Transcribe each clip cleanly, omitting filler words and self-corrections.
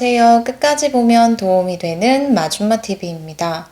안녕하세요. 끝까지 보면 도움이 되는 마줌마TV입니다.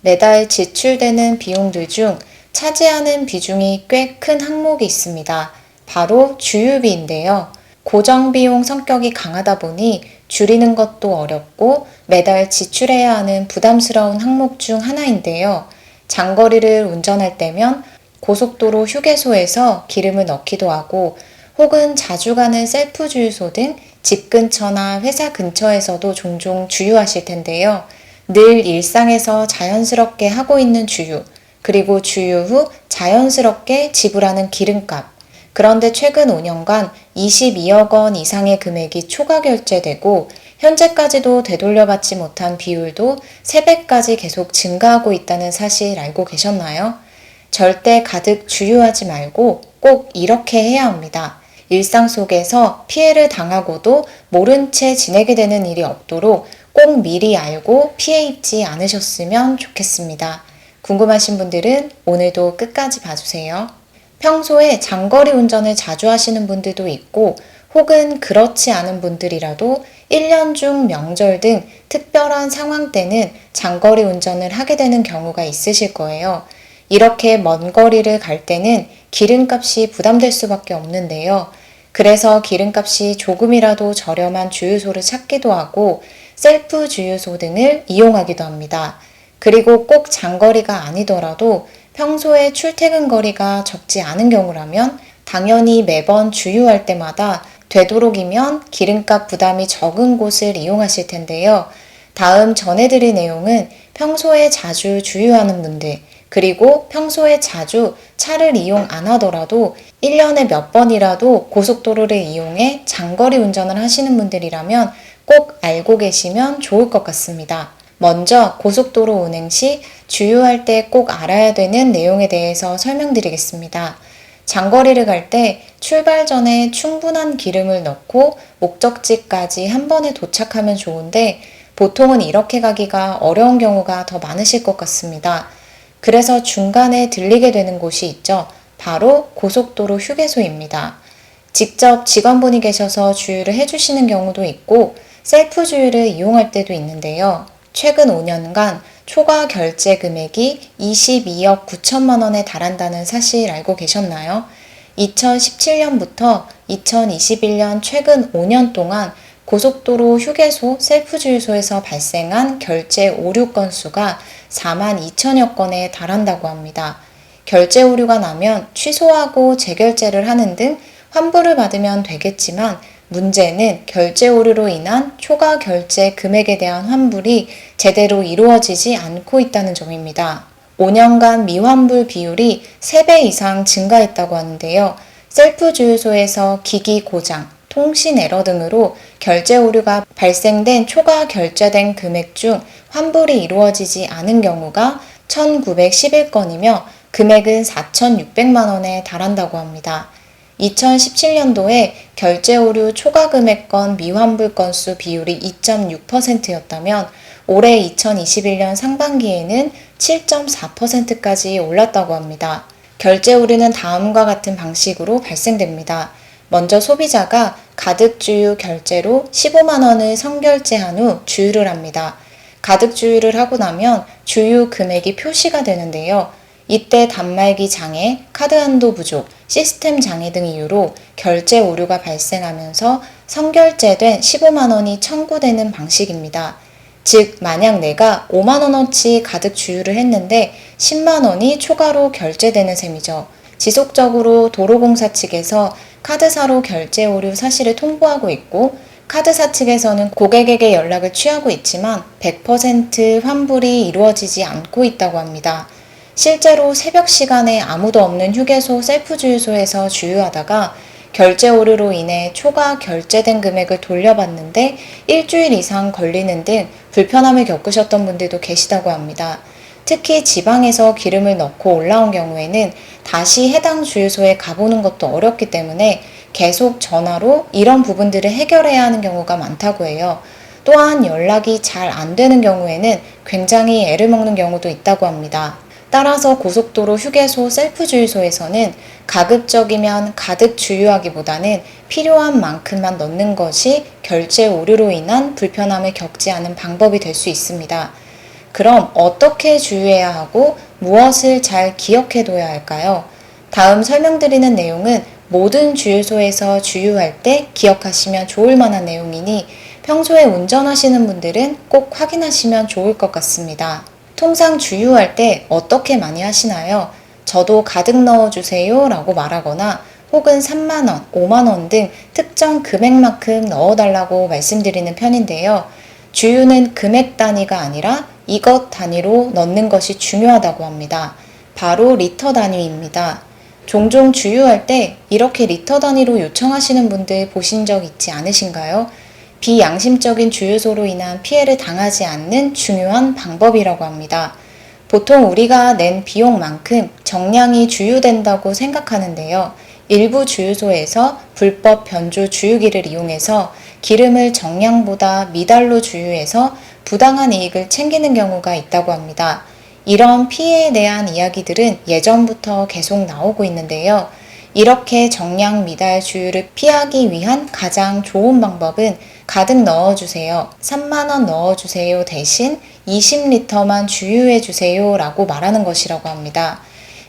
매달 지출되는 비용들 중 차지하는 비중이 꽤 큰 항목이 있습니다. 바로 주유비인데요. 고정비용 성격이 강하다 보니 줄이는 것도 어렵고 매달 지출해야 하는 부담스러운 항목 중 하나인데요. 장거리를 운전할 때면 고속도로 휴게소에서 기름을 넣기도 하고 혹은 자주 가는 셀프 주유소 등 집 근처나 회사 근처에서도 종종 주유하실 텐데요. 늘 일상에서 자연스럽게 하고 있는 주유, 그리고 주유 후 자연스럽게 지불하는 기름값. 그런데 최근 5년간 22억 원 이상의 금액이 초과 결제되고 현재까지도 되돌려받지 못한 비율도 3배까지 계속 증가하고 있다는 사실 알고 계셨나요? 절대 가득 주유하지 말고 꼭 이렇게 해야 합니다. 일상 속에서 피해를 당하고도 모른 채 지내게 되는 일이 없도록 꼭 미리 알고 피해 입지 않으셨으면 좋겠습니다. 궁금하신 분들은 오늘도 끝까지 봐주세요. 평소에 장거리 운전을 자주 하시는 분들도 있고 혹은 그렇지 않은 분들이라도 1년 중 명절 등 특별한 상황 때는 장거리 운전을 하게 되는 경우가 있으실 거예요. 이렇게 먼 거리를 갈 때는 기름값이 부담될 수밖에 없는데요. 그래서 기름값이 조금이라도 저렴한 주유소를 찾기도 하고 셀프 주유소 등을 이용하기도 합니다. 그리고 꼭 장거리가 아니더라도 평소에 출퇴근 거리가 적지 않은 경우라면 당연히 매번 주유할 때마다 되도록이면 기름값 부담이 적은 곳을 이용하실 텐데요. 다음 전해드릴 내용은 평소에 자주 주유하는 분들, 그리고 평소에 자주 차를 이용 안 하더라도 1년에 몇 번이라도 고속도로를 이용해 장거리 운전을 하시는 분들이라면 꼭 알고 계시면 좋을 것 같습니다. 먼저 고속도로 운행 시 주유할 때 꼭 알아야 되는 내용에 대해서 설명드리겠습니다. 장거리를 갈 때 출발 전에 충분한 기름을 넣고 목적지까지 한 번에 도착하면 좋은데 보통은 이렇게 가기가 어려운 경우가 더 많으실 것 같습니다. 그래서 중간에 들리게 되는 곳이 있죠. 바로 고속도로 휴게소입니다. 직접 직원분이 계셔서 주유를 해주시는 경우도 있고 셀프 주유를 이용할 때도 있는데요. 최근 5년간 초과 결제 금액이 22억 9천만 원에 달한다는 사실 알고 계셨나요? 2017년부터 2021년 최근 5년 동안 고속도로 휴게소 셀프 주유소에서 발생한 결제 오류 건수가 4만 2천여 건에 달한다고 합니다. 결제 오류가 나면 취소하고 재결제를 하는 등 환불을 받으면 되겠지만 문제는 결제 오류로 인한 초과 결제 금액에 대한 환불이 제대로 이루어지지 않고 있다는 점입니다. 5년간 미환불 비율이 3배 이상 증가했다고 하는데요. 셀프 주유소에서 기기 고장, 통신 에러 등으로 결제 오류가 발생된 초과 결제된 금액 중 환불이 이루어지지 않은 경우가 1911건이며 금액은 4,600만 원에 달한다고 합니다. 2017년도에 결제 오류 초과 금액건 미환불 건수 비율이 2.6%였다면 올해 2021년 상반기에는 7.4%까지 올랐다고 합니다. 결제 오류는 다음과 같은 방식으로 발생됩니다. 먼저 소비자가 가득 주유 결제로 15만 원을 선결제한 후 주유를 합니다. 가득 주유를 하고 나면 주유 금액이 표시가 되는데요. 이때 단말기 장애, 카드 한도 부족, 시스템 장애 등 이유로 결제 오류가 발생하면서 선결제된 15만 원이 청구되는 방식입니다. 즉, 만약 내가 5만 원어치 가득 주유를 했는데 10만 원이 초과로 결제되는 셈이죠. 지속적으로 도로공사 측에서 카드사로 결제 오류 사실을 통보하고 있고 카드사 측에서는 고객에게 연락을 취하고 있지만 100% 환불이 이루어지지 않고 있다고 합니다. 실제로 새벽 시간에 아무도 없는 휴게소 셀프 주유소에서 주유하다가 결제 오류로 인해 초과 결제된 금액을 돌려받는데 일주일 이상 걸리는 등 불편함을 겪으셨던 분들도 계시다고 합니다. 특히 지방에서 기름을 넣고 올라온 경우에는 다시 해당 주유소에 가보는 것도 어렵기 때문에 계속 전화로 이런 부분들을 해결해야 하는 경우가 많다고 해요. 또한 연락이 잘 안 되는 경우에는 굉장히 애를 먹는 경우도 있다고 합니다. 따라서 고속도로 휴게소 셀프 주유소에서는 가급적이면 가득 주유하기보다는 필요한 만큼만 넣는 것이 결제 오류로 인한 불편함을 겪지 않은 방법이 될 수 있습니다. 그럼 어떻게 주유해야 하고 무엇을 잘 기억해둬야 할까요? 다음 설명드리는 내용은 모든 주유소에서 주유할 때 기억하시면 좋을 만한 내용이니 평소에 운전하시는 분들은 꼭 확인하시면 좋을 것 같습니다. 통상 주유할 때 어떻게 많이 하시나요? 저도 가득 넣어주세요 라고 말하거나 혹은 3만원, 5만원 등 특정 금액만큼 넣어달라고 말씀드리는 편인데요. 주유는 금액 단위가 아니라 이것 단위로 넣는 것이 중요하다고 합니다. 바로 리터 단위입니다. 종종 주유할 때 이렇게 리터 단위로 요청하시는 분들 보신 적 있지 않으신가요? 비양심적인 주유소로 인한 피해를 당하지 않는 중요한 방법이라고 합니다. 보통 우리가 낸 비용만큼 정량이 주유된다고 생각하는데요. 일부 주유소에서 불법 변조 주유기를 이용해서 기름을 정량보다 미달로 주유해서 부당한 이익을 챙기는 경우가 있다고 합니다. 이런 피해에 대한 이야기들은 예전부터 계속 나오고 있는데요. 이렇게 정량 미달 주유를 피하기 위한 가장 좋은 방법은 가득 넣어주세요. 3만원 넣어주세요 대신 20리터만 주유해주세요 라고 말하는 것이라고 합니다.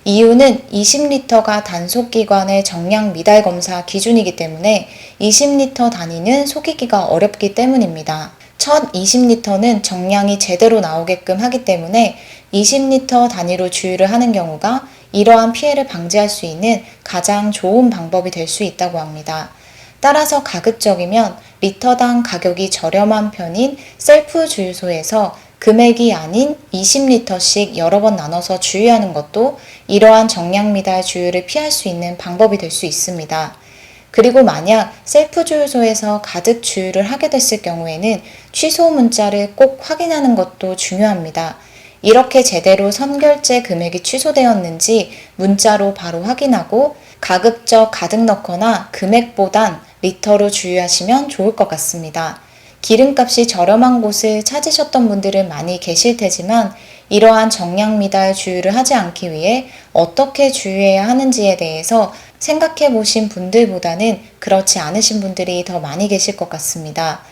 이유는 20리터가 단속기관의 정량 미달 검사 기준이기 때문에 20리터 단위는 속이기가 어렵기 때문입니다. 첫 20리터는 정량이 제대로 나오게끔 하기 때문에 20리터 단위로 주유를 하는 경우가 이러한 피해를 방지할 수 있는 가장 좋은 방법이 될 수 있다고 합니다. 따라서 가급적이면 리터당 가격이 저렴한 편인 셀프 주유소에서 금액이 아닌 20리터씩 여러 번 나눠서 주유하는 것도 이러한 정량 미달 주유를 피할 수 있는 방법이 될 수 있습니다. 그리고 만약 셀프 주유소에서 가득 주유를 하게 됐을 경우에는 취소 문자를 꼭 확인하는 것도 중요합니다. 이렇게 제대로 선결제 금액이 취소되었는지 문자로 바로 확인하고 가급적 가득 넣거나 금액보단 리터로 주유하시면 좋을 것 같습니다. 기름값이 저렴한 곳을 찾으셨던 분들은 많이 계실 테지만 이러한 정량 미달 주유를 하지 않기 위해 어떻게 주유해야 하는지에 대해서 생각해 보신 분들보다는 그렇지 않으신 분들이 더 많이 계실 것 같습니다.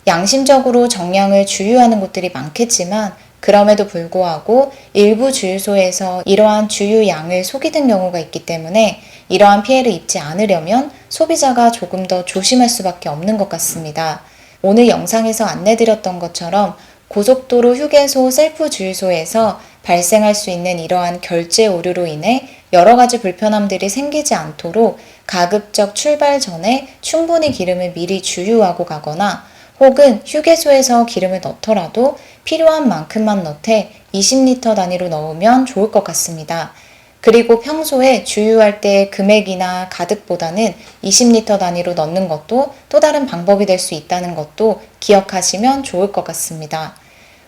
양심적으로 정량을 주유하는 곳들이 많겠지만 그럼에도 불구하고 일부 주유소에서 이러한 주유량을 속이는 경우가 있기 때문에 이러한 피해를 입지 않으려면 소비자가 조금 더 조심할 수밖에 없는 것 같습니다. 오늘 영상에서 안내드렸던 것처럼 고속도로 휴게소 셀프 주유소에서 발생할 수 있는 이러한 결제 오류로 인해 여러 가지 불편함들이 생기지 않도록 가급적 출발 전에 충분히 기름을 미리 주유하고 가거나 혹은 휴게소에서 기름을 넣더라도 필요한 만큼만 넣되 20리터 단위로 넣으면 좋을 것 같습니다. 그리고 평소에 주유할 때 금액이나 가득보다는 20리터 단위로 넣는 것도 또 다른 방법이 될 수 있다는 것도 기억하시면 좋을 것 같습니다.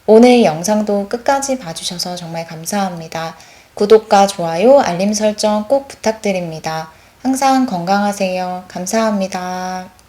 오늘 영상도 끝까지 봐주셔서 정말 감사합니다. 구독과 좋아요, 알림 설정 꼭 부탁드립니다. 항상 건강하세요. 감사합니다.